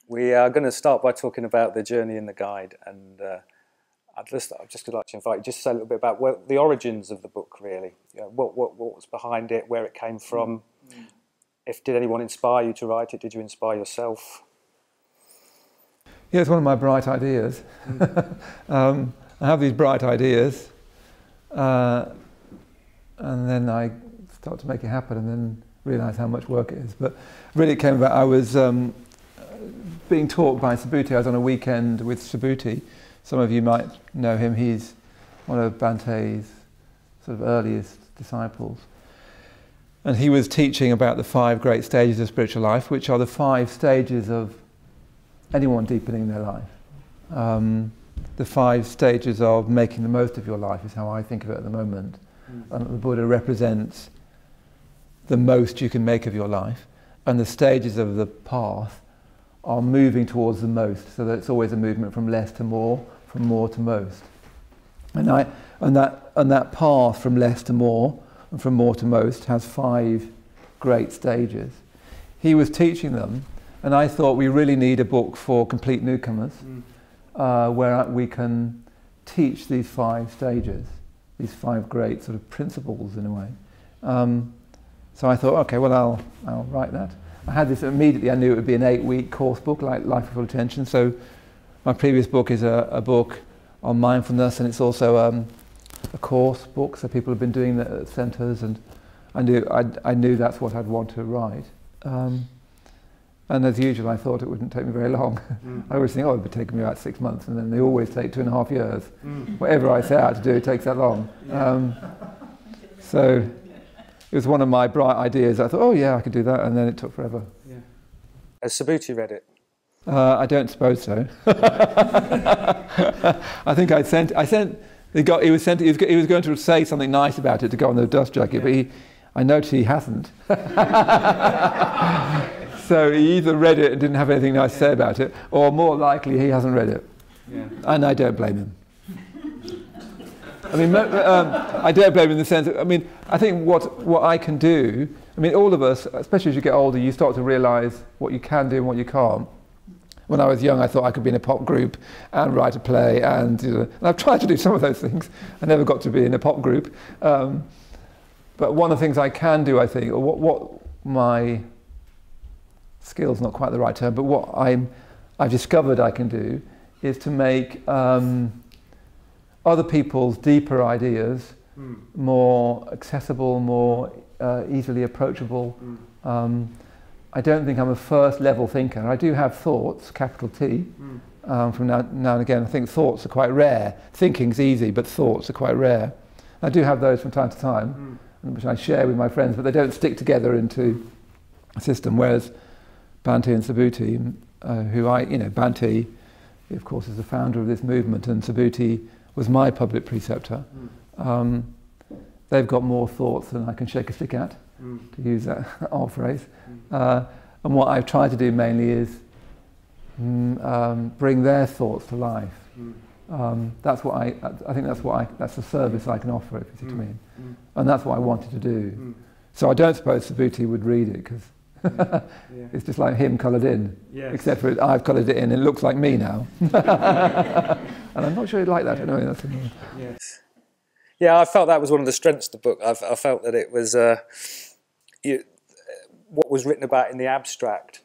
We are going to start by talking about the journey and the guide, and I'd just like to invite you just to say a little bit about the origins of the book, really. You know, what was behind it, where it came from. Did anyone inspire you to write it? Did you inspire yourself? Yeah, it's one of my bright ideas. I have these bright ideas, and then I start to make it happen, and then realise how much work it is. But really, it came about. I was being taught by Subhuti. I was on a weekend with Subhuti. Some of you might know him. He's one of Bhante's sort of earliest disciples. And he was teaching about the 5 great stages of spiritual life, which are the 5 stages of anyone deepening their life. The 5 stages of making the most of your life is how I think of it at the moment. And the Buddha represents the most you can make of your life. And the stages of the path are moving towards the most, so that it's always a movement from less to more, from more to most. And that path from less to more, and from more to most, has 5 great stages. He was teaching them, and I thought we really need a book for complete newcomers, where we can teach these 5 stages, these 5 great sort of principles in a way. So I thought, okay, well I'll write that. I had this immediately. I knew it would be an 8-week course book, like Life of Full Attention. So my previous book is a book on mindfulness, and it's also a course book. So people have been doing that at centres, and I knew that's what I'd want to write. And as usual, I thought it wouldn't take me very long. I always think, oh, it would take me about 6 months, and then they always take 2.5 years. Whatever I set out to do, it takes that long. So it was one of my bright ideas. I thought, oh yeah, I could do that, and then it took forever. Yeah. Has Subhuti read it? I don't suppose so. I think he was going to say something nice about it to go on the dust jacket, but I noticed he hasn't. So he either read it and didn't have anything nice to say about it, or more likely he hasn't read it. Yeah. And I don't blame him. I mean, I don't blame him in the sense that, I mean, I think what I can do, I mean, all of us, especially as you get older, you start to realise what you can do and what you can't. When I was young, I thought I could be in a pop group and write a play, and I've tried to do some of those things. I never got to be in a pop group. But one of the things I can do, I think, or what my skill's not quite the right term, but what I've discovered I can do is to make other people's deeper ideas more accessible, more easily approachable. I don't think I'm a first level thinker. I do have thoughts, capital T, from now and again. I think thoughts are quite rare. Thinking's easy, but thoughts are quite rare. I do have those from time to time, which I share with my friends, but they don't stick together into a system, whereas Bhante and Subhuti, Bhante, of course, is the founder of this movement, and Subhuti was my public preceptor. They've got more thoughts than I can shake a stick at, to use that old phrase. And what I've tried to do mainly is bring their thoughts to life. That's the service I can offer, if you see what I mean. And that's what I wanted to do. So I don't suppose Subhuti would read it, because it's just like him coloured in, except for I've coloured it in, and it looks like me now. And I'm not sure he'd like that. Yes. Yeah, I felt that was one of the strengths of the book. I felt that it was what was written about in the abstract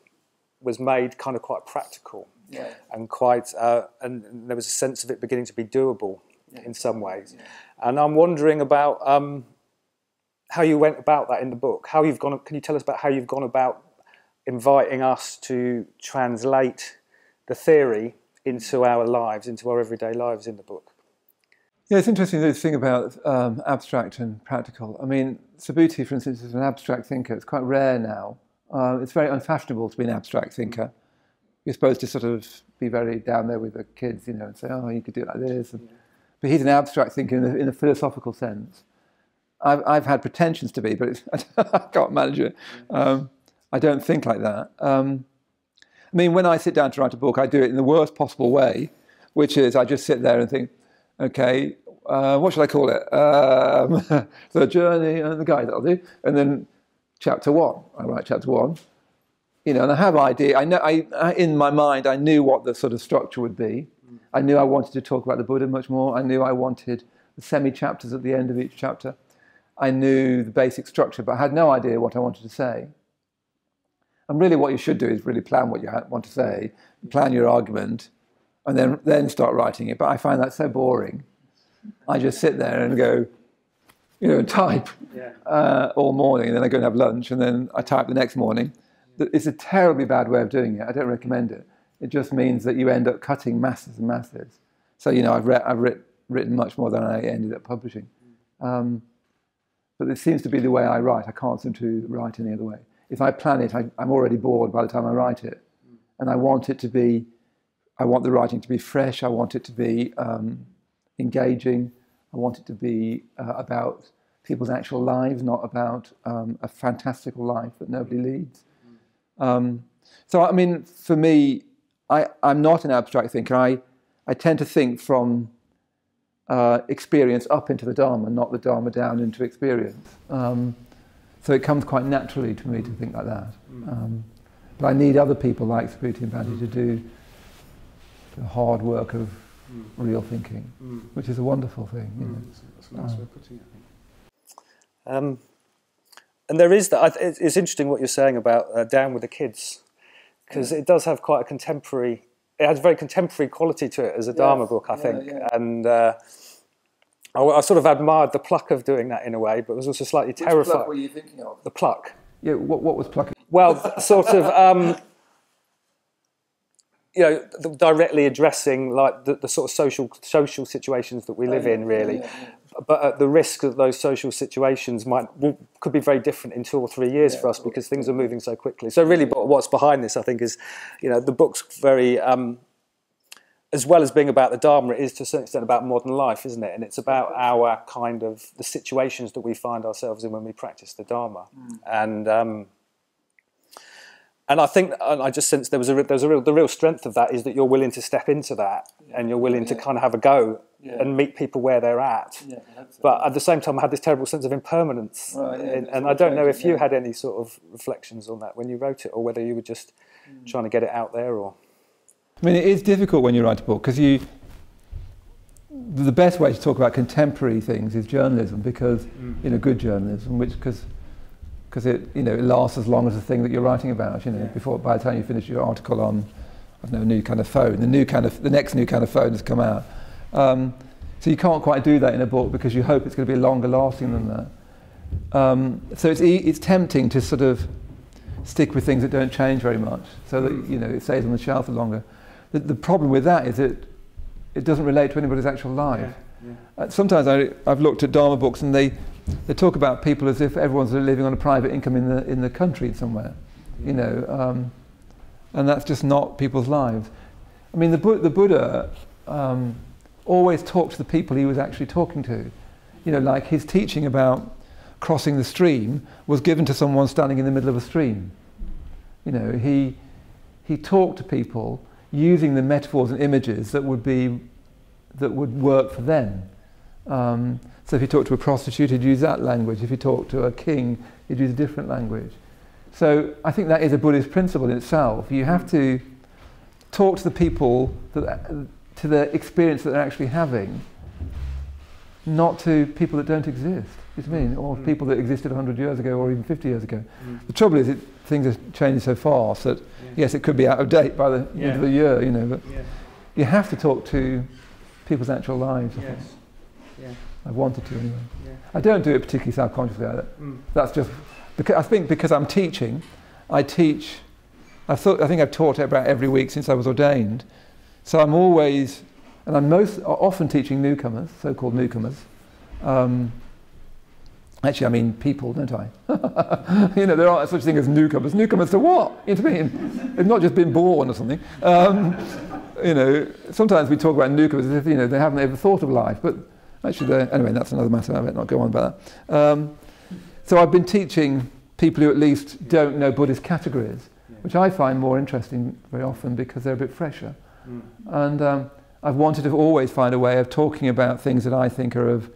was made kind of quite practical, and quite, and there was a sense of it beginning to be doable in some ways. And I'm wondering about how you went about that in the book. Can you tell us about how you've gone about inviting us to translate the theory into our lives, into our everyday lives in the book? Yeah, it's interesting, this thing about abstract and practical. I mean, Subhuti, for instance, is an abstract thinker. It's quite rare now. It's very unfashionable to be an abstract thinker. You're supposed to sort of be very down there with the kids, and say, oh, you could do it like this. But he's an abstract thinker in a philosophical sense. I've had pretensions to be, but I can't manage it. I don't think like that. I mean, when I sit down to write a book, I do it in the worst possible way, which is I just sit there and think, okay, what should I call it? Thre Journey and the guide, that'll do. And then chapter 1, I write chapter 1. you know, and I have idea. I know, in my mind, I knew what the sort of structure would be. I knew I wanted to talk about the Buddha much more. I knew I wanted the semi-chapters at the end of each chapter. I knew the basic structure, but I had no idea what I wanted to say. And really what you should do is really plan what you want to say, plan your argument, and then start writing it. But I find that so boring. I just sit there and go, you know, type all morning, and then I go and have lunch, and then I type the next morning. It's a terribly bad way of doing it. I don't recommend it. It just means that you end up cutting masses and masses. So, you know, I've written much more than I ended up publishing. But it seems to be the way I write. I can't seem to write any other way. If I plan it, I'm already bored by the time I write it. And I want the writing to be fresh. I want it to be engaging. I want it to be about people's actual lives, not about a fantastical life that nobody leads. So, I mean, for me, I'm not an abstract thinker. I tend to think from experience up into the Dharma, not the Dharma down into experience. So it comes quite naturally to me to think like that. But I need other people like Maitreyabandhu to do the hard work of real thinking, which is a wonderful thing. You know. That's a nice way of putting it, I think. And there is that. It's interesting what you're saying about Down with the Kids, because it does have quite a contemporary. It has a very contemporary quality to it as a Dharma book, I think. And I sort of admired the pluck of doing that in a way, but was also slightly terrified. Which pluck were you thinking of? The pluck. Yeah. What was pluck? Well, sort of. You know, directly addressing like the sort of social situations that we live in, really. But at the risk that those social situations could be very different in 2 or 3 years for us, because things are moving so quickly. So really, what's behind this, I think, is, you know, the book's very, as well as being about the Dharma, it is to a certain extent about modern life, isn't it? And it's about our kind of the situations that we find ourselves in when we practice the Dharma, and I think, and I just sense the real strength of that is that you're willing to step into that, and you're willing to kind of have a go and meet people where they're at. But at the same time, I had this terrible sense of impermanence, and I don't know if you had any sort of reflections on that when you wrote it, or whether you were just trying to get it out there, or. I mean, it is difficult when you write a book, because the best way to talk about contemporary things is journalism, because you know, good journalism, because it, you know, it lasts as long as the thing that you're writing about. You know, by the time you finish your article on, I don't know, a new kind of phone, the next new kind of phone has come out. So you can't quite do that in a book, because you hope it's going to be longer lasting than that. So it's tempting to sort of stick with things that don't change very much, so that, you know, it stays on the shelf for longer. The problem with that is that it doesn't relate to anybody's actual life. Sometimes I've looked at Dharma books, and they talk about people as if everyone's living on a private income in the country somewhere, you know, and that's just not people's lives. I mean, the Buddha always talked to the people he was actually talking to. You know, like his teaching about crossing the stream was given to someone standing in the middle of a stream. You know, he talked to people using the metaphors and images that would work for them. So if he talked to a prostitute, he'd use that language. If he talked to a king, he'd use a different language. So I think that is a Buddhist principle in itself. You have to talk to the people, to the experience that they're actually having, not to people that don't exist. You know what I mean? Or people that existed 100 years ago or even 50 years ago. The trouble is things are changing so fast that, yes, it could be out of date by the end of the year, you know, but you have to talk to people's actual lives. I've wanted to anyway. I don't do it particularly self-consciously either. That's just because I think, because I'm teaching, I think I've taught about every week since I was ordained. So I'm always, and I'm often teaching newcomers, so-called newcomers. Actually, I mean people, don't I? You know, there aren't such thing as newcomers. Newcomers to what? You know what I mean? They've not just been born or something. You know, sometimes we talk about newcomers as if, you know, they haven't ever thought of life, but actually, anyway, that's another matter. I better not go on about that. So I've been teaching people who at least don't know Buddhist categories, which I find more interesting very often because they're a bit fresher. And I've wanted to always find a way of talking about things that I think are of,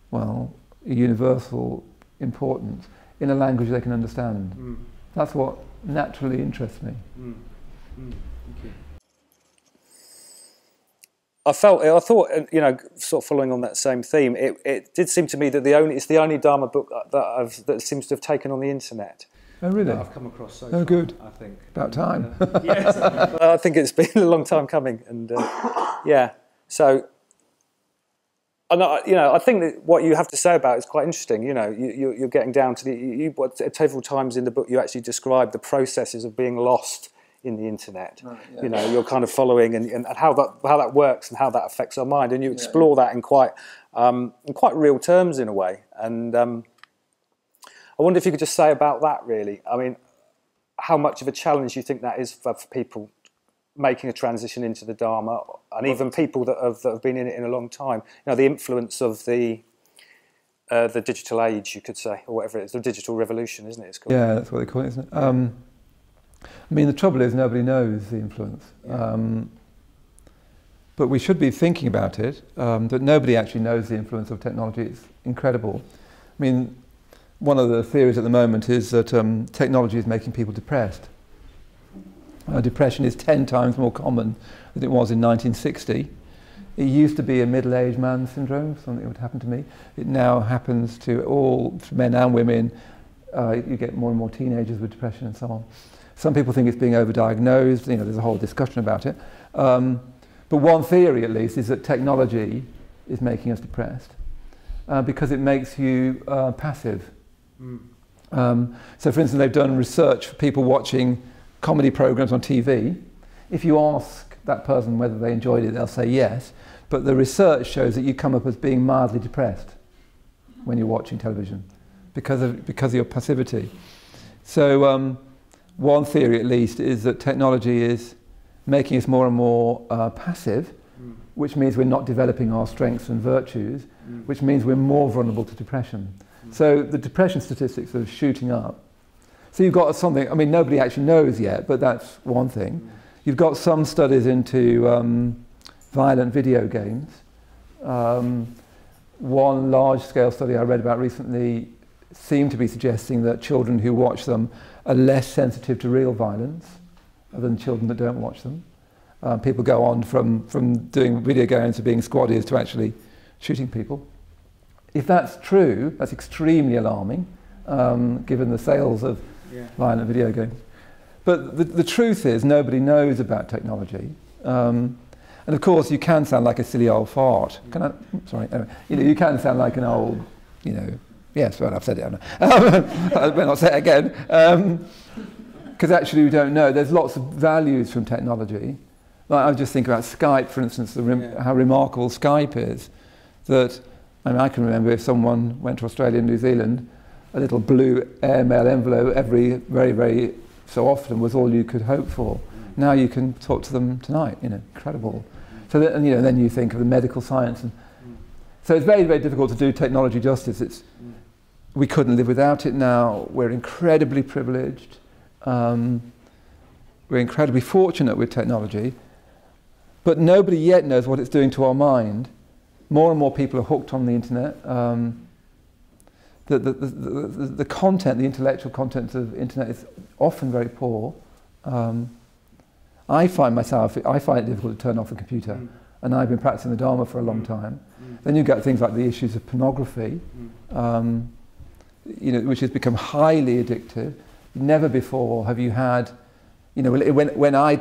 well, universal importance in a language they can understand. That's what naturally interests me. Mm. Mm. Thank you. I thought, you know, sort of following on that same theme, it did seem to me that it's the only Dharma book that seems to have taken on the internet. Oh, really? That I've come across so far, good. I think. About time. Yes, I think it's been a long time coming, and yeah. So, and you know, I think that what you have to say about it is quite interesting. You know, you're getting down to several times in the book you actually describe the processes of being lost in the internet. Right, yeah. You know, you're kind of following and how that works and how that affects our mind, and you explore that in quite real terms in a way. And I wonder if you could just say about that, really. I mean, how much of a challenge you think that is for people making a transition into the Dharma, and even people that have been in it in a long time. You know, the influence of the digital age, you could say, or whatever it is, the digital revolution, isn't it? It's called. Yeah, that's what they call it, isn't it? I mean, the trouble is nobody knows the influence. Yeah. But we should be thinking about it, that nobody actually knows the influence of technology. It's incredible. I mean, one of the theories at the moment is that technology is making people depressed. Depression is 10 times more common than it was in 1960. It used to be a middle-aged man syndrome, something that would happen to me. It now happens to all men and women. You get more and more teenagers with depression and so on. Some people think it's being overdiagnosed. You know, there's a whole discussion about it. But one theory, at least, is that technology is making us depressed because it makes you passive. Mm. So, for instance, they've done research for people watching comedy programs on TV. If you ask that person whether they enjoyed it, they'll say yes. But the research shows that you come up as being mildly depressed when you're watching television because of your passivity. So. One theory, at least, is that technology is making us more and more passive, which means we're not developing our strengths and virtues, which means we're more vulnerable to depression. So the depression statistics are shooting up. So you've got something, I mean, nobody actually knows yet, but that's one thing. You've got some studies into violent video games. One large-scale study I read about recently seemed to be suggesting that children who watch them are less sensitive to real violence than children that don't watch them. People go on from doing video games to being squaddies to actually shooting people. If that's true, that's extremely alarming, given the sales of violent video games. But the truth is, nobody knows about technology. And of course, you can sound like a silly old fart. Sorry, anyway, you can sound like an old, yes, well, I've said it. I better not say it again. Because actually we don't know. There's lots of values from technology. Like I just think about Skype, for instance, how remarkable Skype is. That, I can remember if someone went to Australia and New Zealand, a little blue airmail envelope every very, very so often was all you could hope for. Now you can talk to them tonight, incredible. So that, and then you think of the medical science. So it's very, very difficult to do technology justice. We couldn't live without it now. We're incredibly privileged. We're incredibly fortunate with technology. But nobody yet knows what it's doing to our mind. More and more people are hooked on the internet. The content, the intellectual content of the internet is often very poor. I find it difficult to turn off the computer. And I've been practicing the Dharma for a long time. Then you get things like the issues of pornography, which has become highly addictive. Never before have you had, when I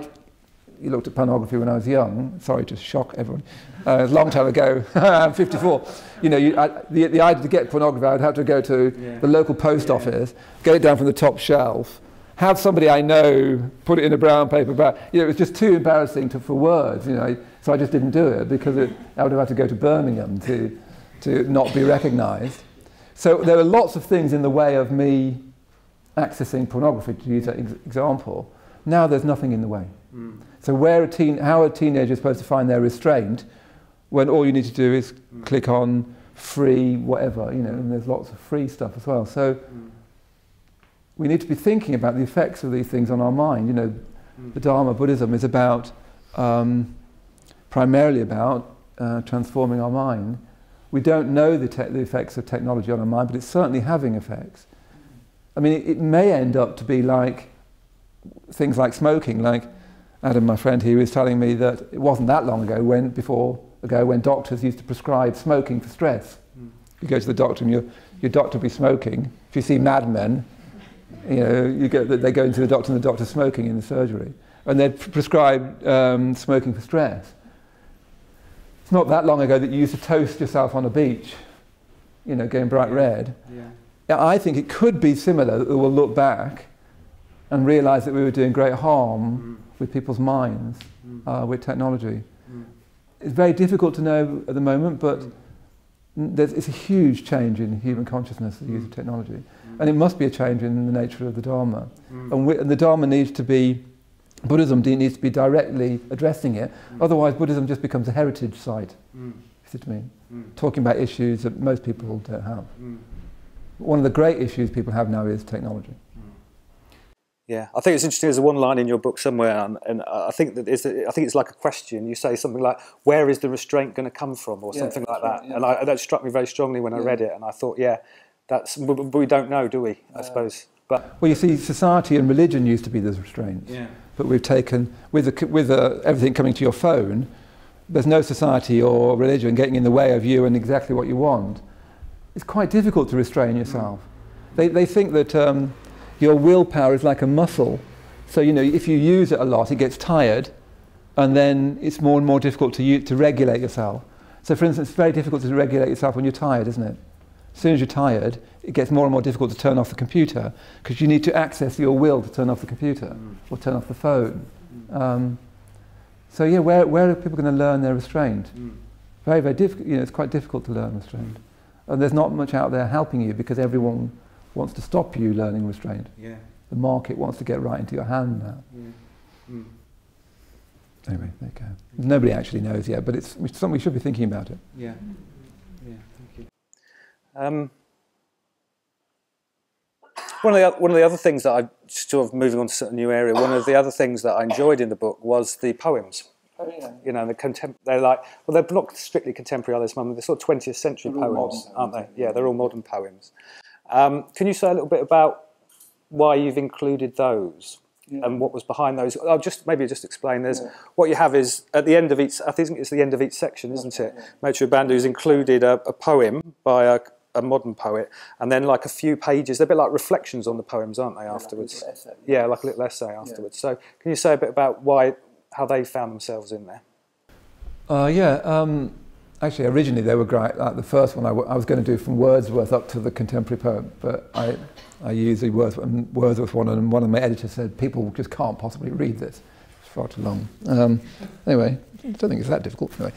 looked at pornography when I was young, sorry to shock everyone, a long time ago, I'm 54, the idea to get pornography, I would have to go to the local post office, get it down from the top shelf, have somebody I know put it in a brown paper bag. It was just too embarrassing for words, so I just didn't do it because I would have had to go to Birmingham to not be recognised. So there are lots of things in the way of me accessing pornography, to use that example. Now there's nothing in the way. So how are teenagers supposed to find their restraint when all you need to do is click on free whatever, and there's lots of free stuff as well. So we need to be thinking about the effects of these things on our mind. The Dharma Buddhism is primarily about transforming our mind. We don't know the effects of technology on our mind, but it's certainly having effects. I mean, it may end up to be like things like smoking. Like Adam, my friend, he was telling me that it wasn't that long ago when doctors used to prescribe smoking for stress. You go to the doctor and your doctor will be smoking. If you see Mad Men, you know, they go into the doctor and the doctor's smoking in the surgery. And they'd prescribe smoking for stress. It's not that long ago that you used to toast yourself on a beach, you know, going bright red. Yeah. I think it could be similar, that we'll look back and realise that we were doing great harm with people's minds with technology. It's very difficult to know at the moment, but it's a huge change in human consciousness, the use of technology. And it must be a change in the nature of the Dharma. And the Dharma needs to be, Buddhism needs to be directly addressing it, otherwise Buddhism just becomes a heritage site, you see what I mean? Talking about issues that most people don't have. One of the great issues people have now is technology. Yeah, I think it's interesting. There's one line in your book somewhere, and I think it's like a question. You say something like, "Where is the restraint going to come from?" or something like that. Yeah. And that struck me very strongly when I read it. And I thought, yeah, but we don't know, do we? I suppose. But well, you see, society and religion used to be the restraints. Yeah. But we've taken with everything coming to your phone. There's no society or religion getting in the way of you and exactly what you want. It's quite difficult to restrain yourself. They think that. Your willpower is like a muscle, so you know if you use it a lot, it gets tired, and then it's more and more difficult to regulate yourself. So, for instance, it's very difficult to regulate yourself when you're tired, isn't it? As soon as you're tired, it gets more and more difficult to turn off the computer because you need to access your will to turn off the computer or turn off the phone. So, yeah, where are people going to learn their restraint? Very, very difficult. You know, it's quite difficult to learn restraint, and there's not much out there helping you because everyone wants to stop you learning restraint. Yeah. The market wants to get right into your hand now. Yeah. Anyway, there you go. Nobody actually knows yet, but it's something we should be thinking about it. Yeah. Yeah. Thank you. One of the other things that I sort of moving on to a new area. One of the other things that I enjoyed in the book was the poems. Oh, yeah. You know, they're like, well, they're not strictly contemporary, are they? They're sort of 20th century poems, aren't they? Yeah, they're all modern poems. Can you say a little bit about why you've included those and what was behind those? I'll just explain. What you have is at the end of each. I think it's the end of each section, isn't it? Maitreyabandhu has included a poem by a modern poet, and then like a few pages. They're a bit like reflections on the poems, aren't they? Afterwards, yeah, like a little essay afterwards. So, can you say a bit about how they found themselves in there? Actually, originally they were great. Like the first one I was going to do from Wordsworth up to the contemporary poem, but I used the Wordsworth one, and one of my editors said, people just can't possibly read this. It's far too long. Anyway, I don't think it's that difficult. Anyway.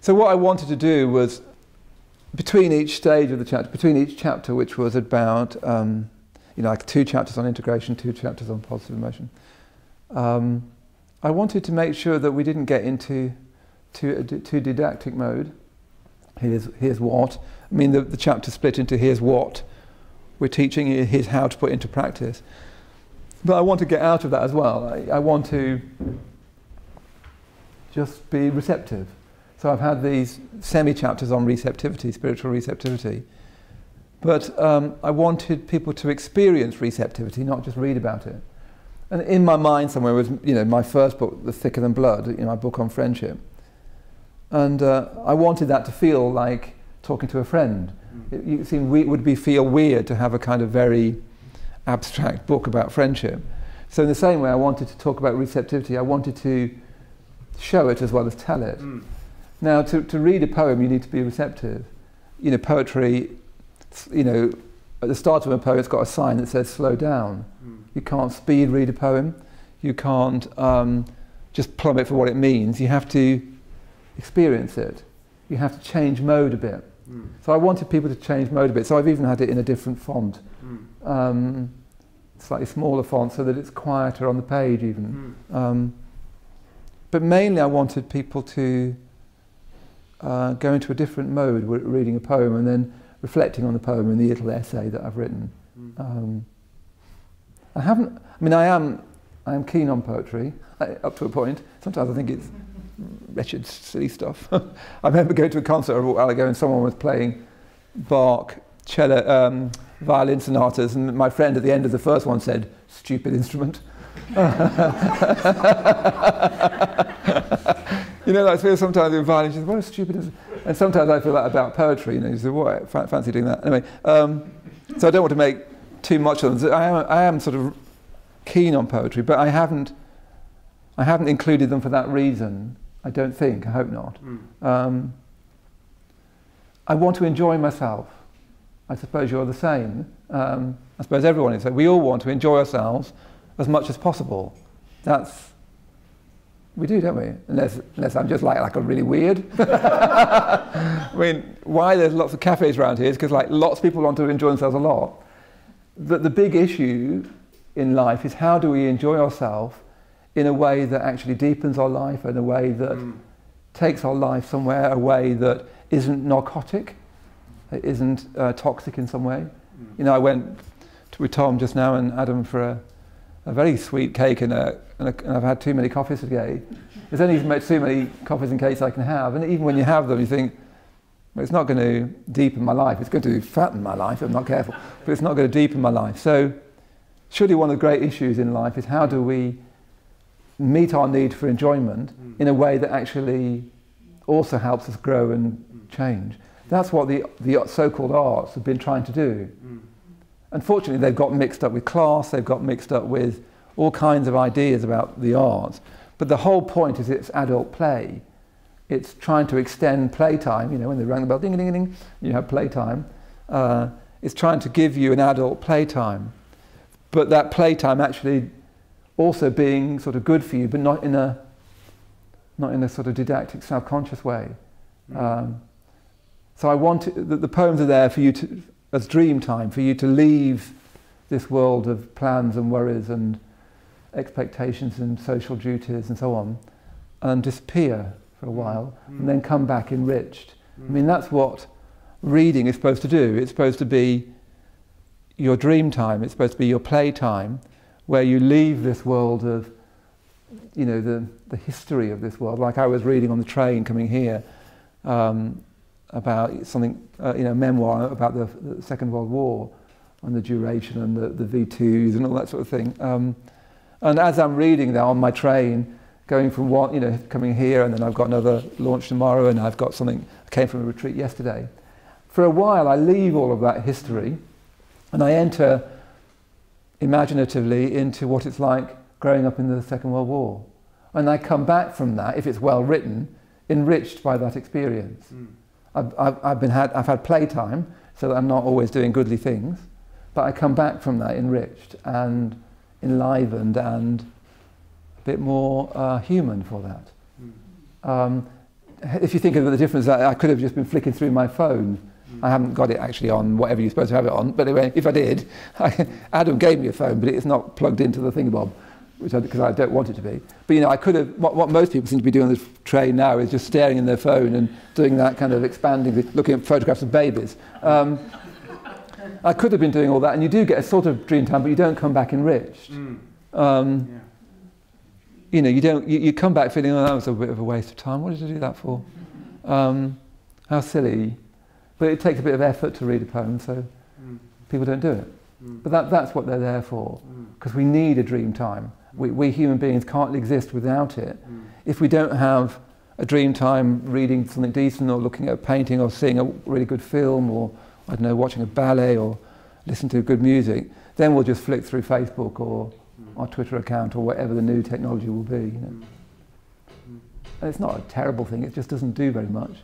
So what I wanted to do was, between each stage of the chapter, between each chapter, which was about, like 2 chapters on integration, 2 chapters on positive emotion, I wanted to make sure that we didn't get into too didactic mode. Here's what. I mean, the chapter split into here's what we're teaching, here's how to put into practice. But I want to get out of that as well. I want to just be receptive. So I've had these semi-chapters on receptivity, spiritual receptivity. But I wanted people to experience receptivity, not just read about it. And in my mind somewhere was, my first book, The Thicker Than Blood, my book on friendship. And I wanted that to feel like talking to a friend. It would feel weird to have a kind of very abstract book about friendship. So in the same way I wanted to talk about receptivity, I wanted to show it as well as tell it. Now to read a poem you need to be receptive. Poetry, at the start of a poem it's got a sign that says slow down. You can't speed read a poem. You can't just plumb it for what it means. You have to experience it. You have to change mode a bit. So I wanted people to change mode a bit. So I've even had it in a different font, slightly smaller font, so that it's quieter on the page even. But mainly I wanted people to go into a different mode, reading a poem and then reflecting on the poem in the little essay that I've written. I am keen on poetry up to a point. Sometimes I think it's wretched, silly stuff. I remember going to a concert a while ago and someone was playing Bach cello, violin sonatas, and my friend at the end of the first one said, "Stupid instrument." You know, I feel sometimes in violin, she says, "What a stupid instrument." And sometimes I feel that about poetry, you know, you say, "What, fancy doing that?" Anyway, so I don't want to make too much of them. I am sort of keen on poetry, but I haven't included them for that reason. I don't think, I hope not. I want to enjoy myself. I suppose you're the same. I suppose everyone is. We all want to enjoy ourselves as much as possible. We do, don't we? Unless I'm just like a really weird. I mean, why there's lots of cafes around here is because like lots of people want to enjoy themselves a lot. The big issue in life is how do we enjoy ourselves in a way that actually deepens our life, in a way that takes our life somewhere, a way that isn't narcotic, isn't toxic in some way. You know, I went with Tom just now and Adam for a very sweet cake and I've had too many coffees today. There's only too many coffees and cakes I can have, and even when you have them you think, well, it's not going to deepen my life, it's going to fatten my life if I'm not careful, but it's not going to deepen my life. So surely one of the great issues in life is how do we meet our need for enjoyment in a way that actually also helps us grow and change. That's what the so-called arts have been trying to do. Unfortunately, they've got mixed up with class, they've got mixed up with all kinds of ideas about the arts. But the whole point is it's adult play. It's trying to extend playtime, you know, when they rang the bell, ding, ding, ding, you have playtime. It's trying to give you an adult playtime. But that playtime actually also being sort of good for you, but not in a sort of didactic, self-conscious way. So I want the poems are there for you to, as dream time, for you to leave this world of plans and worries and expectations and social duties and so on, and disappear for a while, and then come back enriched. I mean, that's what reading is supposed to do. It's supposed to be your dream time. It's supposed to be your play time, where you leave this world of, you know, the history of this world. Like I was reading on the train coming here about something, you know, memoir about the Second World War and the duration and the V2s and all that sort of thing. And as I'm reading that on my train, going from one, you know, coming here, and then I've got another launch tomorrow, and I've got something, I came from a retreat yesterday. For a while I leave all of that history and I enter imaginatively into what it's like growing up in the Second World War. And I come back from that, if it's well written, enriched by that experience. I've had playtime, so that I'm not always doing goodly things, but I come back from that enriched and enlivened and a bit more human for that. If you think of the difference, I could have just been flicking through my phone. I haven't got it actually on whatever you're supposed to have it on, but anyway, if I did, Adam gave me a phone, but it's not plugged into the thingamabob, because I don't want it to be. But you know, I could have, what most people seem to be doing on the train now is just staring in their phone and doing that kind of expanding, looking at photographs of babies. I could have been doing all that, and you do get a sort of dream time, but you don't come back enriched. You know, you come back feeling, oh, that was a bit of a waste of time. What did I do that for? How silly. But it takes a bit of effort to read a poem, so people don't do it. But that's what they're there for, because we need a dream time. We human beings can't exist without it. If we don't have a dream time reading something decent or looking at a painting or seeing a really good film or, I don't know, watching a ballet or listening to good music, then we'll just flick through Facebook or our Twitter account or whatever the new technology will be. You know. And it's not a terrible thing, it just doesn't do very much.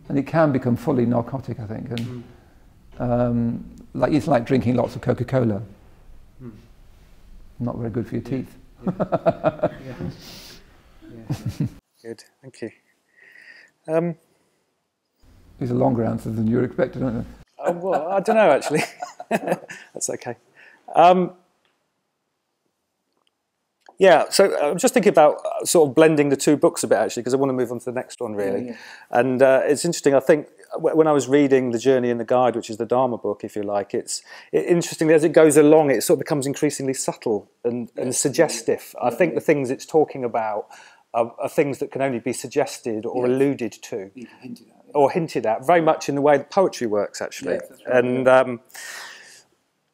And it can become fully narcotic, I think. And like it's like drinking lots of Coca-Cola. Not very good for your teeth. Good, thank you. These are longer answers than you were expecting, aren't they? Well, I don't know actually. That's okay. Yeah, so I'm just thinking about sort of blending the two books a bit actually, because I want to move on to the next one really. And it's interesting, I think, when I was reading The Journey and the Guide, which is the Dharma book, if you like, interestingly, as it goes along, it sort of becomes increasingly subtle and suggestive. I think the things it's talking about are things that can only be suggested or alluded to. Or hinted at, very much in the way that poetry works, actually. Yes, that's right, and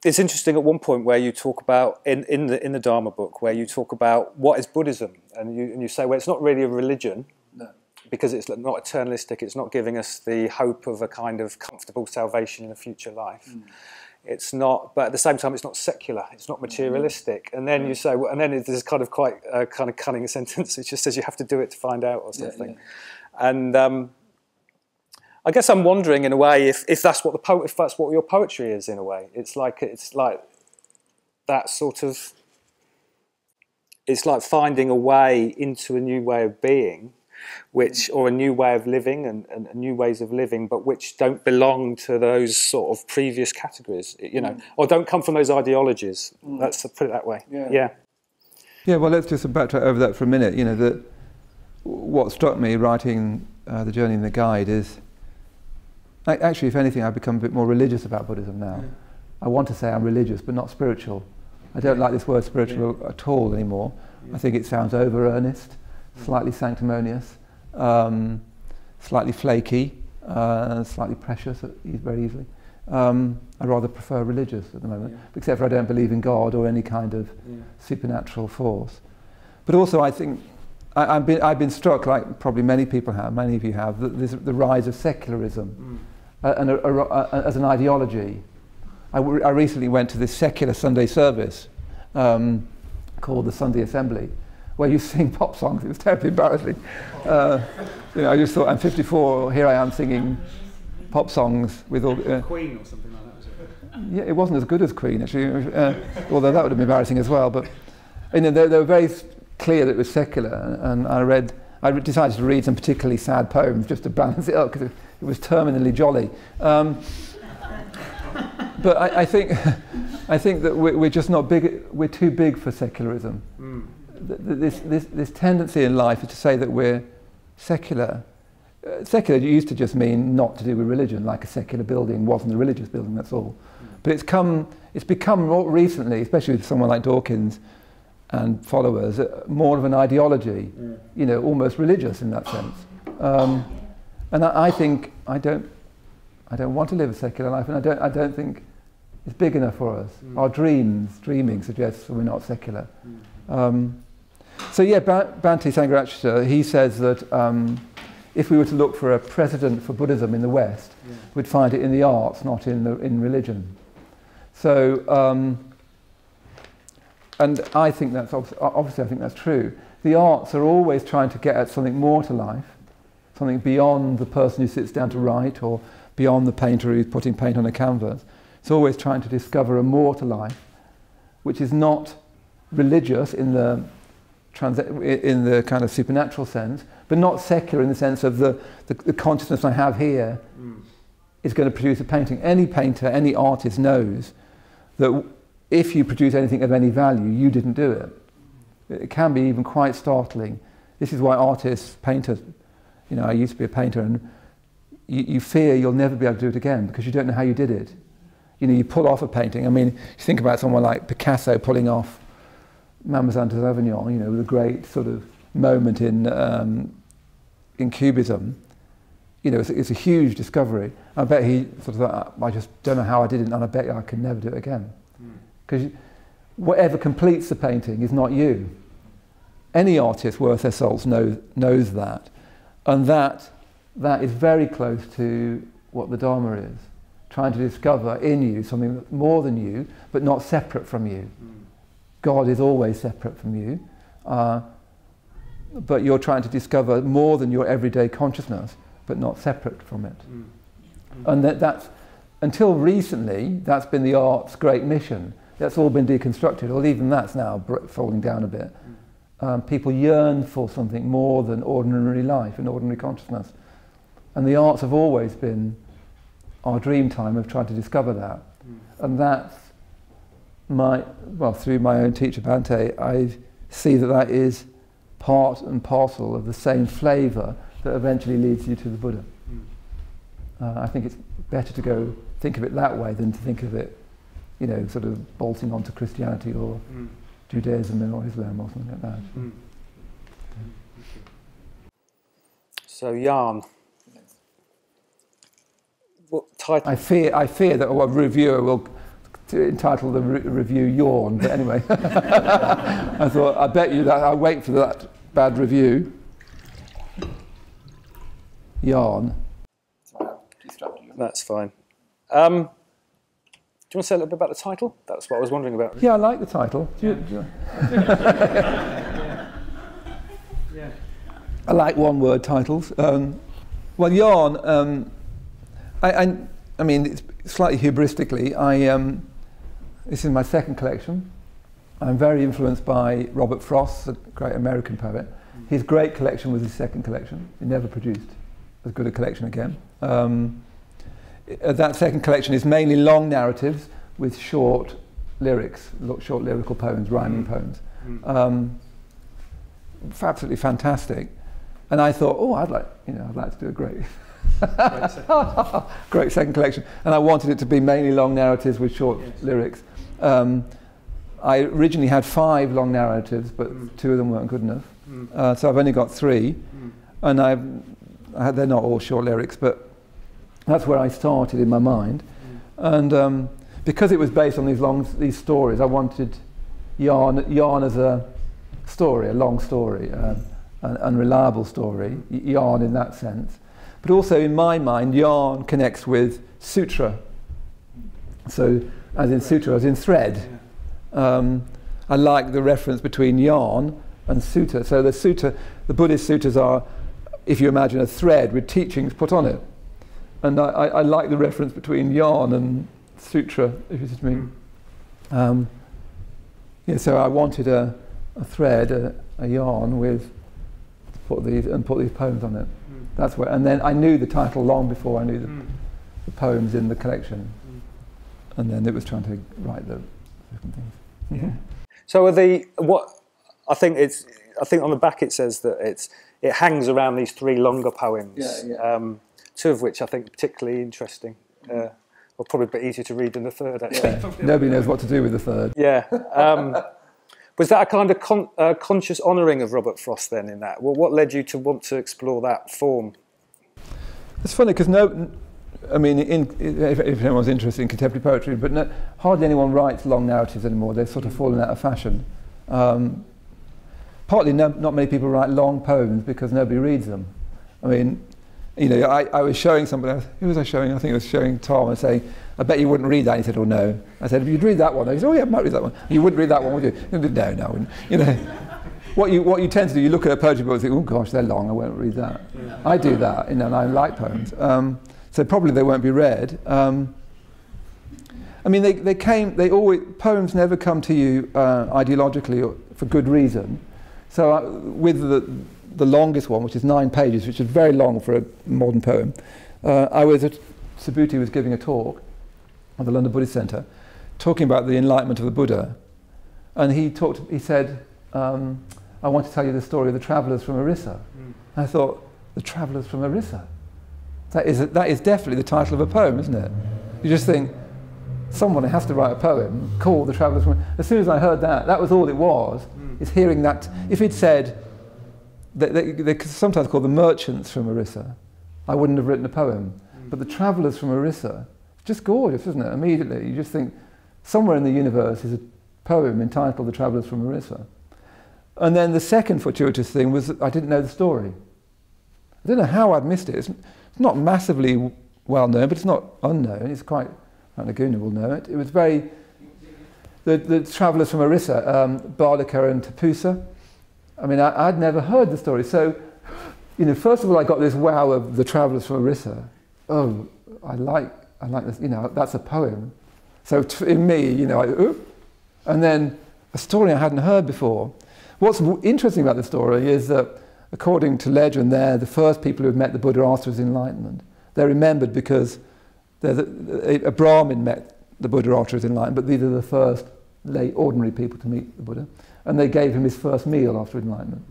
it's interesting at one point where you talk about in the Dharma book, where you talk about what is Buddhism, and you say, well, it's not really a religion, because it's not eternalistic. It's not giving us the hope of a kind of comfortable salvation in a future life. It's not, but at the same time, it's not secular. It's not materialistic. And then you say, well, and then there's kind of quite a kind of cunning sentence which just says you have to do it to find out or something. And I guess I'm wondering, in a way, if that's what if that's what your poetry is, in a way. It's like that sort of. It's like finding a way into a new way of being, or a new way of living and new ways of living, but which don't belong to those sort of previous categories, or don't come from those ideologies. Let's put it that way. Yeah. Well, let's just backtrack over that for a minute. That what struck me writing the Journey and the Guide is. Actually, if anything, I've become a bit more religious about Buddhism now. I want to say I'm religious, but not spiritual. I don't like this word spiritual at all anymore. I think it sounds over-earnest, slightly sanctimonious, slightly flaky, slightly precious very easily. I rather prefer religious at the moment, except for I don't believe in God or any kind of supernatural force. But also I think I've been struck, like probably many people have, many of you have, that the rise of secularism as an ideology. I recently went to this secular Sunday service called the Sunday Assembly, where you sing pop songs. It was terribly embarrassing. I just thought, I'm 54, here I am singing pop songs with all... Queen or something like that, was it? Yeah, it wasn't as good as Queen, actually, although that would have been embarrassing as well. But they were very clear that it was secular, and I decided to read some particularly sad poems just to balance it up, because it was terminally jolly. But I think that we're just not big. We're too big for secularism. This tendency in life is to say that we're secular. Secular used to just mean not to do with religion, like a secular building wasn't a religious building. That's all. But it's become more recently, especially with someone like Dawkins and followers, more of an ideology. Almost religious in that sense. And I think I don't want to live a secular life, and I don't think it's big enough for us. Our dreaming suggests that we're not secular. Bhante Sangharachita, he says that if we were to look for a precedent for Buddhism in the West, we'd find it in the arts, not in religion. So, and I think that's obviously I think that's true. The arts are always trying to get at something more to life, something beyond the person who sits down to write, or beyond the painter who's putting paint on a canvas. It's always trying to discover a more to life, which is not religious in the kind of supernatural sense, but not secular in the sense of the consciousness I have here is going to produce a painting. Any painter, any artist knows that if you produce anything of any value, you didn't do it. It can be even quite startling. This is why artists, painters, I used to be a painter, and you fear you'll never be able to do it again because you don't know how you did it. You pull off a painting. I mean, you think about someone like Picasso pulling off Mademoiselle de Sauvignon, with a great sort of moment in Cubism. It's a huge discovery. I bet he sort of thought, I just don't know how I did it, and I bet I can never do it again. Because whatever completes the painting is not you. Any artist worth their souls knows that. And that is very close to what the Dharma is. Trying to discover in you something that's more than you, but not separate from you. God is always separate from you. But you're trying to discover more than your everyday consciousness, but not separate from it. And that's, until recently, that's been the art's great mission. That's all been deconstructed, or even that's now falling down a bit. People yearn for something more than ordinary life and ordinary consciousness. And the arts have always been our dream time of trying to discover that. And that's through my own teacher Bhante, I see that is part and parcel of the same flavour that eventually leads you to the Buddha. I think it's better to go think of it that way than to think of it, sort of bolting onto Christianity or Judaism or Islam or something like that. So, Jan, what title? I fear that a reviewer will to entitle the review Yawn, but anyway. I thought, I bet you that I'll wait for that bad review. Yarn. That's fine. Do you want to say a little bit about the title? That's what I was wondering about. Yeah, I like the title. I like one-word titles. Well, Yarn, I mean, it's slightly hubristically, this is my second collection. I'm very influenced by Robert Frost, a great American poet. His great collection was his second collection. He never produced as good a collection again. That second collection is mainly long narratives with short lyrics, short lyrical poems, rhyming poems. Absolutely fantastic. And I thought, oh, I'd like to do a great second collection. And I wanted it to be mainly long narratives with short lyrics. I originally had 5 long narratives, but 2 of them weren't good enough. So I've only got 3, and they're not all short lyrics, but that's where I started in my mind. And because it was based on these stories, I wanted yarn as a story, a long story, an unreliable story, yarn in that sense. But also in my mind, yarn connects with sutra. So as in sutra, as in thread. I like the reference between yarn and sutta. So the Buddhist sutras are, if you imagine a thread with teachings put on it. And I like the reference between yarn and sutra, if you see what I mean. So I wanted a thread, a yarn with put these poems on it. That's where, and then I knew the title long before I knew the poems in the collection. And then it was trying to write the different things. Yeah. So I think on the back it says that it hangs around these 3 longer poems. 2 of which I think particularly interesting. Or probably a bit easier to read than the third, actually. Nobody knows what to do with the third. Yeah. Was that a kind of conscious honouring of Robert Frost then in that? Well, what led you to want to explore that form? It's funny because if anyone's interested in contemporary poetry, but hardly anyone writes long narratives anymore. They've sort of fallen out of fashion. Partly not many people write long poems because nobody reads them. I mean, I was showing somebody, who was I showing? I think I was showing Tom and saying, I bet you wouldn't read that. He said, oh no. I said, if you'd read that one. He said, oh yeah, I might read that one. You wouldn't read that one, would you? No, I wouldn't. What you tend to do, you look at a poetry book and think, oh gosh, they're long, I won't read that. Yeah. I do that, and I like poems. So probably they won't be read. I mean, poems never come to you ideologically or for good reason. So with the longest one, which is 9 pages, which is very long for a modern poem, Subhuti was giving a talk at the London Buddhist Centre, talking about the enlightenment of the Buddha, and he said, I want to tell you the story of the travellers from Orissa. I thought, the travellers from Orissa? That is definitely the title of a poem, isn't it? You just think, someone has to write a poem called The Travellers from... As soon as I heard that was all it was, is hearing that. If it said, they're sometimes called the merchants from Orissa, I wouldn't have written a poem. But the travellers from Orissa, just gorgeous, isn't it? Immediately, you just think, somewhere in the universe is a poem entitled The Travellers from Orissa. And then the second fortuitous thing was that I didn't know the story. I don't know how I'd missed it. It's not massively well known, but it's not unknown. It's quite... Laguna will know it. It was very... The travellers from Orissa, Bardaka and Tapusa. I mean, I'd never heard the story. So, first of all, I got this wow of the travellers from Orissa. Oh, I like this, that's a poem. So in me, and then a story I hadn't heard before. What's interesting about the story is that, according to legend, they're the first people who have met the Buddha after his enlightenment. They're remembered because a Brahmin met the Buddha after his enlightenment, but these are the first lay ordinary people to meet the Buddha. And they gave him his first meal after enlightenment.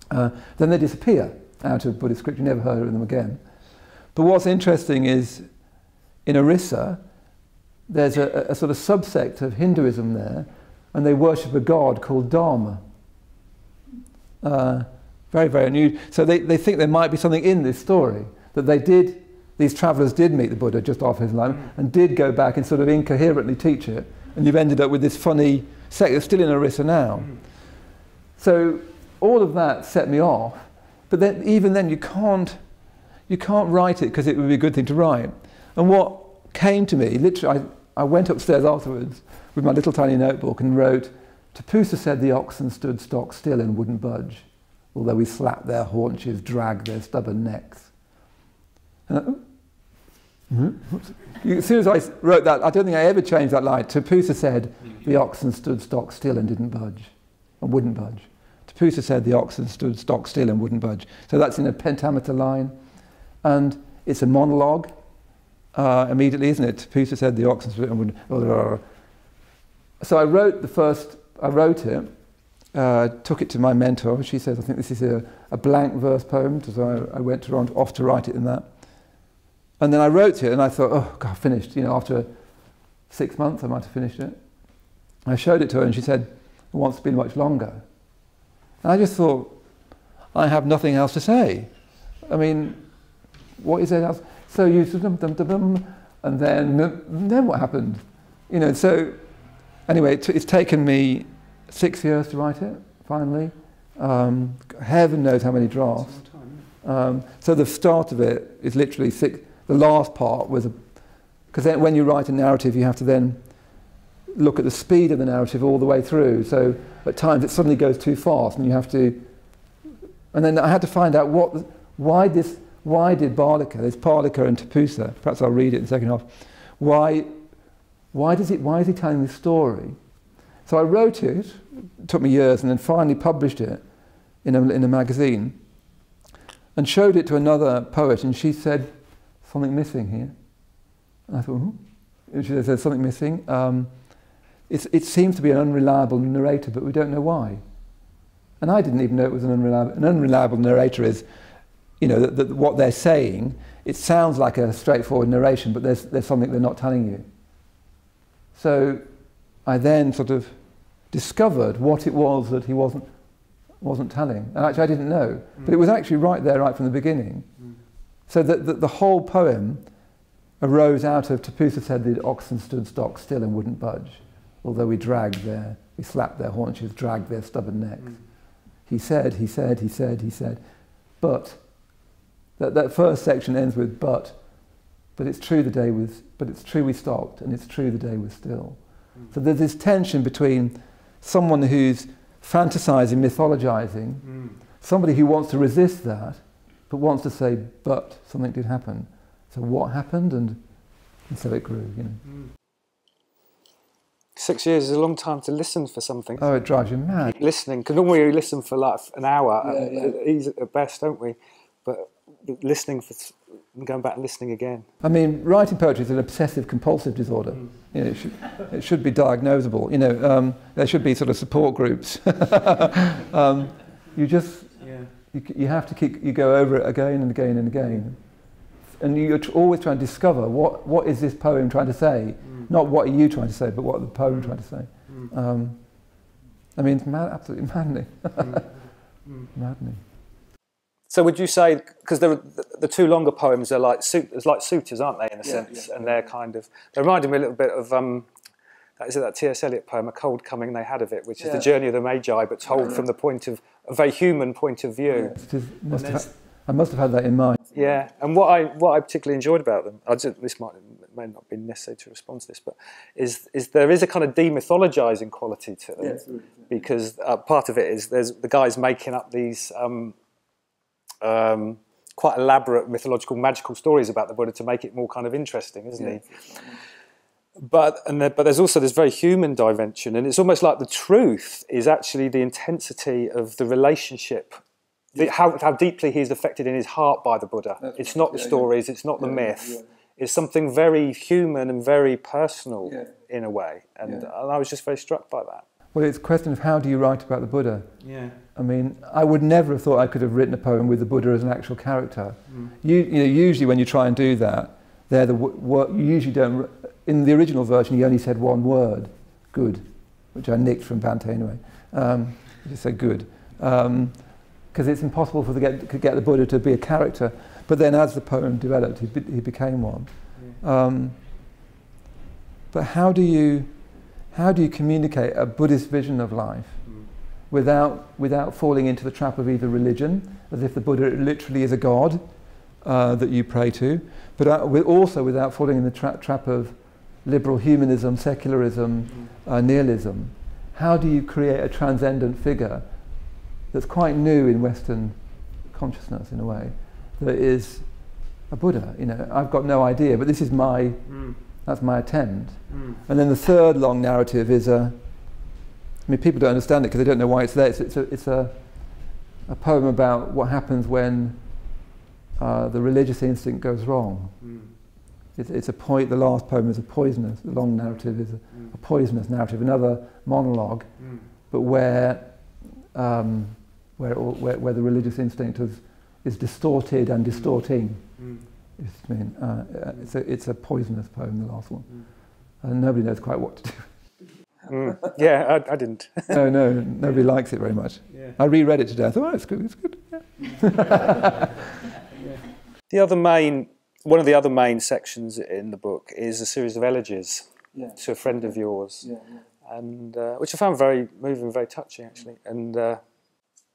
Then they disappear out of Buddhist scripture. You never heard of them again. But what's interesting is, in Orissa, there's a sort of subsect of Hinduism there, and they worship a god called Dharma. Very, very unusual. So they think there might be something in this story, that these travellers did meet the Buddha just after his enlightenment, and did go back and sort of incoherently teach it, and you've ended up with this funny sect that's still in Orissa now. So all of that set me off, but then even then you can't write it because it would be a good thing to write. And what came to me, literally, I went upstairs afterwards with my little tiny notebook and wrote, Tapusa said the oxen stood stock still and wouldn't budge, although we slapped their haunches, dragged their stubborn necks. And as soon as I wrote that, I don't think I ever changed that line. Tapusa said the oxen stood stock still and didn't budge, and wouldn't budge. Tapusa said the oxen stood stock still and wouldn't budge. So that's in a pentameter line. And it's a monologue immediately, isn't it? Tapusa said the oxen stood and wouldn't. So I wrote it, took it to my mentor. She said, I think this is a blank verse poem, so I went off to write it in that. And then I wrote it and I thought, oh, God, finished. You know, after 6 months I might have finished it. I showed it to her and she said, it wants to be much longer. And I just thought, I have nothing else to say. I mean, what is there else? So you and then what happened? You know, so anyway, it's taken me 6 years to write it, finally. Heaven knows how many drafts. So the start of it is literally the last part was because then when you write a narrative, you have to then look at the speed of the narrative all the way through. So at times it suddenly goes too fast, and you have to. And then I had to find out why did Bardika, there's Bardika and Tapusa. Perhaps I'll read it in the second half. Why is he telling this story? So I wrote it. It took me years, and then finally published it in a magazine, and showed it to another poet, and she said, something missing here. And I thought, she said, there's something missing. It seems to be an unreliable narrator, but we don't know why. And I didn't even know it was an unreliable narrator is, you know, that what they're saying, it sounds like a straightforward narration, but there's something they're not telling you. So I then sort of discovered what it was that he wasn't telling. And actually I didn't know, but it was actually right there, right from the beginning. So that the whole poem arose out of Tapusa said the oxen stood stock still and wouldn't budge, although we slapped their haunches, dragged their stubborn necks. He said, but that first section ends with but it's true it's true we stopped, and it's true the day was still. So there's this tension between someone who's fantasizing, mythologizing, somebody who wants to resist that, but wants to say, but something did happen. So what happened? And so it grew, you know. 6 years is a long time to listen for something. Oh, it drives you mad. Listening, because normally we listen for like an hour, at best, don't we? But listening going back and listening again. I mean, writing poetry is an obsessive-compulsive disorder. You know, it should be diagnosable. You know, there should be sort of support groups. You have to you go over it again and again and again. And you're always trying to discover what is this poem trying to say? Not what are you trying to say, but what the poem trying to say. I mean, it's absolutely maddening. Maddening. So would you say, because the two longer poems are like suitors, aren't they, in a sense? And they're kind of, they reminded me a little bit of, that T.S. Eliot poem, A Cold Coming They Had of It, which is the journey of the Magi, but told from the point of, a very human point of view. I must have had that in mind. Yeah, and what I particularly enjoyed about them, this may not be necessary to respond to this, but is there is a kind of demythologizing quality to them, because part of it is there's the guy's making up these quite elaborate mythological, magical stories about the Buddha to make it more kind of interesting, isn't he? But there's also this very human dimension, and it's almost like the truth is actually the intensity of the relationship. How deeply he's affected in his heart by the Buddha. It's not the stories, it's not the myth. It's something very human and very personal in a way. And I was just very struck by that. Well, it's a question of how do you write about the Buddha? Yeah. I mean, I would never have thought I could have written a poem with the Buddha as an actual character. You know, usually when you try and do that, you usually don't. In the original version, he only said one word, good, which I nicked from Bhante anyway. Just say good. Because it's impossible to get the Buddha to be a character. But then as the poem developed, he became one. But how do you... how do you communicate a Buddhist vision of life without falling into the trap of either religion, as if the Buddha literally is a god that you pray to, but also without falling in the trap of liberal humanism, secularism, nihilism. How do you create a transcendent figure that's quite new in Western consciousness in a way, that is a Buddha? You know, I've got no idea, but this is that's my attempt. And then the third long narrative is I mean, people don't understand it because they don't know why it's there. It's a poem about what happens when the religious instinct goes wrong. It's a point. The last poem is a poisonous. The long narrative is a poisonous narrative, another monologue, but where the religious instinct is distorted and distorting. I mean, it's a poisonous poem, the last one, and nobody knows quite what to do. Yeah, I didn't. No, nobody likes it very much. Yeah. I reread it today. I thought, oh, it's good. Yeah. One of the other main sections in the book is a series of elegies to a friend of yours, and which I found very moving, very touching, actually. And I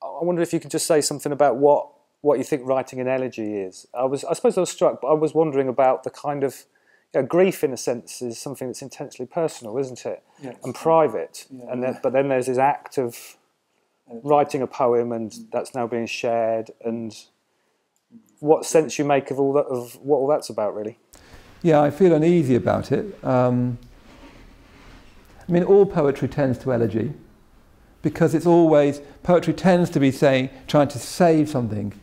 wonder if you could just say something about what you think writing an elegy is. I suppose I was struck, but I was wondering about the kind of grief, in a sense, is something that's intensely personal, isn't it? Yes. And private. Yeah. But then there's this act of writing a poem, and that's now being shared. And what sense you make of all that, of what all that's about, really? Yeah, I feel uneasy about it. I mean, all poetry tends to elegy, because poetry tends to be trying to save something.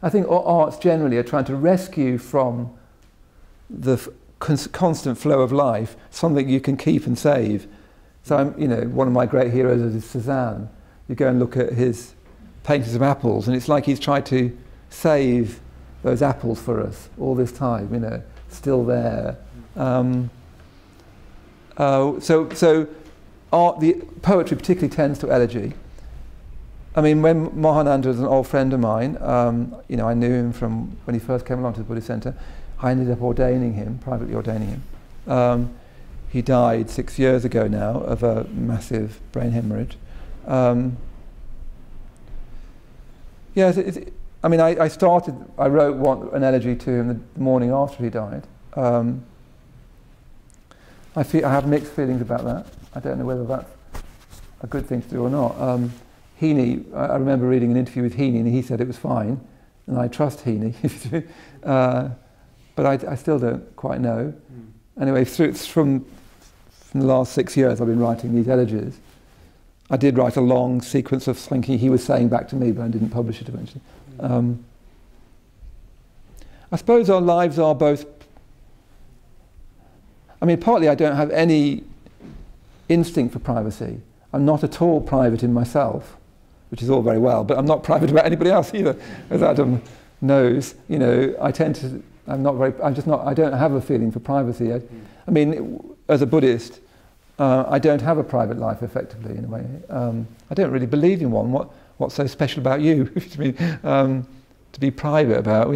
I think arts generally are trying to rescue from the constant flow of life something you can keep and save. So one of my great heroes is Cézanne. You go and look at his paintings of apples, and it's like he's tried to save those apples for us all this time, still there. So art, the poetry particularly tends to elegy. I mean, when Mohananda was an old friend of mine, I knew him from when he first came along to the Buddhist Centre. I ended up privately ordaining him. He died 6 years ago now of a massive brain hemorrhage. I wrote an elegy to him the morning after he died. I have mixed feelings about that. I don't know whether that's a good thing to do or not. Heaney, I remember reading an interview with Heaney, and he said it was fine, and I trust Heaney. But I still don't quite know. Anyway, from the last 6 years I've been writing these elegies. I did write a long sequence of something he was saying back to me, but I didn't publish it eventually. I suppose our lives are both... I mean, partly I don't have any instinct for privacy. I'm not at all private in myself, which is all very well, but I'm not private about anybody else either, as Adam knows. I don't have a feeling for privacy. I mean, as a Buddhist, I don't have a private life effectively, in a way. I don't really believe in one. What's so special about you? To be private about,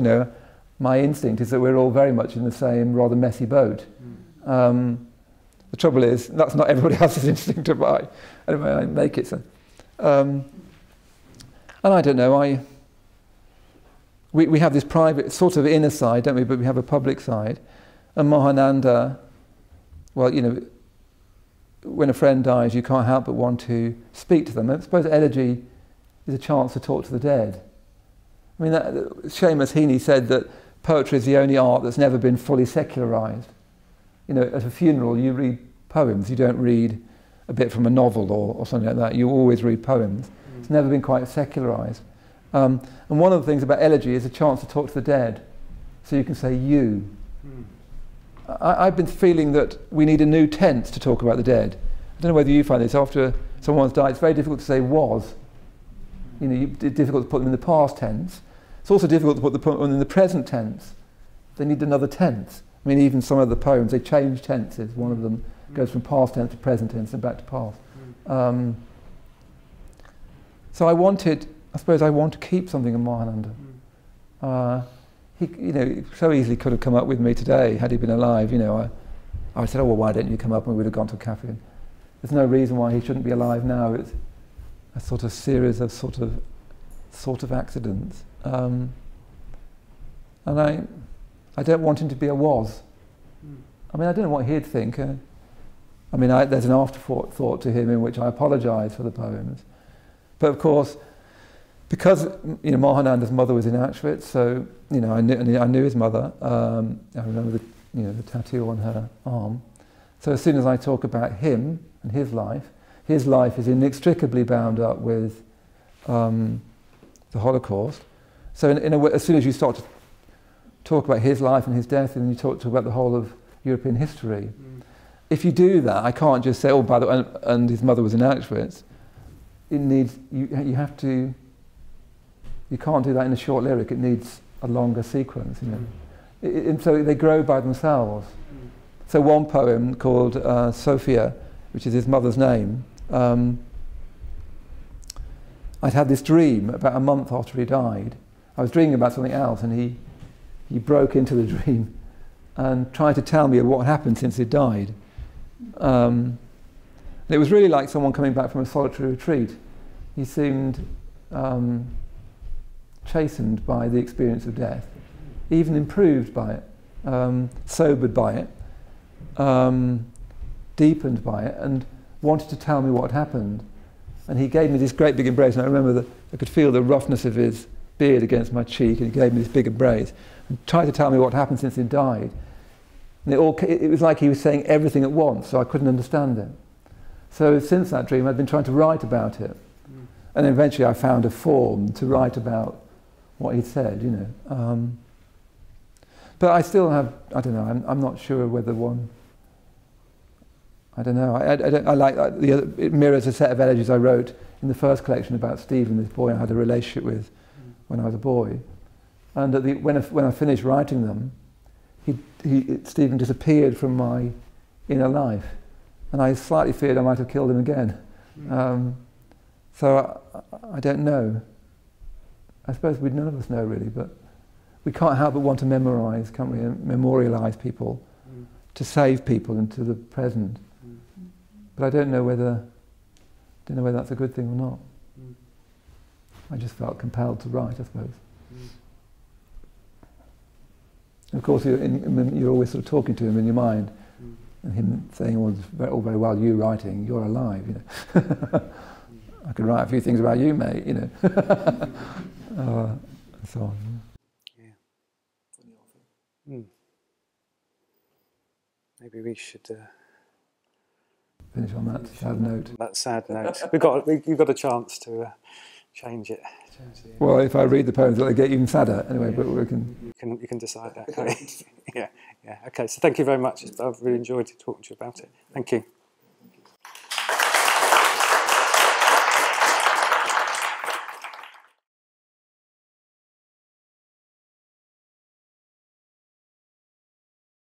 my instinct is that we're all very much in the same rather messy boat. The trouble is, that's not everybody else's instinct to buy. Anyway, I make it so. And I don't know, we have this private, sort of inner side, don't we? But we have a public side. And Mohananda, well, when a friend dies, you can't help but want to speak to them. I suppose elegy is a chance to talk to the dead. I mean, Seamus Heaney said that poetry is the only art that's never been fully secularised. At a funeral you read poems, you don't read a bit from a novel or something like that. You always read poems. It's never been quite secularised. And one of the things about elegy is a chance to talk to the dead. So you can say you. I've been feeling that we need a new tense to talk about the dead. I don't know whether you find this. After someone's died, it's very difficult to say was. It's difficult to put them in the past tense. It's also difficult to put them in the present tense. They need another tense. I mean, even some of the poems, they change tenses. One of them goes from past tense to present tense and back to past. So I suppose I want to keep something in Mohananda. He so easily could have come up with me today had he been alive. I said, oh, well, why don't you come up, and we would have gone to a cafe. there's no reason why he shouldn't be alive now. It's a sort of series of sort of accidents. And I don't want him to be a was. I mean, I don't know what he'd think. I mean, there's an afterthought to him in which I apologise for the poems. But of course, because Mohananda's mother was in Auschwitz, so I knew his mother. I remember the tattoo on her arm. So as soon as I talk about him and his life is inextricably bound up with the Holocaust. So in a way, as soon as you start to talk about his life and his death, and you talk about the whole of European history, if you do that, I can't just say, oh, by the way, and his mother was in Auschwitz. It needs you have to. You can't do that in a short lyric. It needs a longer sequence, and so they grow by themselves. So one poem called Sophia, which is his mother's name, I'd had this dream about a month after he died. I was dreaming about something else, and he broke into the dream and tried to tell me what happened since he'd died. And it was really like someone coming back from a solitary retreat. He seemed chastened by the experience of death, even improved by it, sobered by it, deepened by it, and wanted to tell me what happened. And he gave me this great big embrace, and I remember that I could feel the roughness of his beard against my cheek, and he gave me this big embrace and tried to tell me what happened since he died. And it was like he was saying everything at once, so I couldn't understand it. So since that dream, I'd been trying to write about it. And eventually I found a form to write about what he'd said, But I still have, I don't know, I'm not sure whether one, I don't know, I like it mirrors a set of elegies I wrote in the first collection about Stephen, this boy I had a relationship with when I was a boy. And when I finished writing them, Stephen disappeared from my inner life, and I slightly feared I might have killed him again. So I don't know. I suppose none of us know really, but we can't help but want to memorise, can't we? Memorialise people, to save people into the present. But I don't know whether that's a good thing or not. I just felt compelled to write, I suppose. Of course, you're always sort of talking to him in your mind, and him saying, "Oh, it's all very well you writing. You're alive, I could write a few things about you, mate, and so on." Yeah. Maybe we should finish on that sad note. That sad note. You've got a chance to change it. Well, if I read the poems, it'll get even sadder. Anyway, but we can. You can decide that. Yeah. Okay. So thank you very much. I've really enjoyed talking to you about it. Thank you.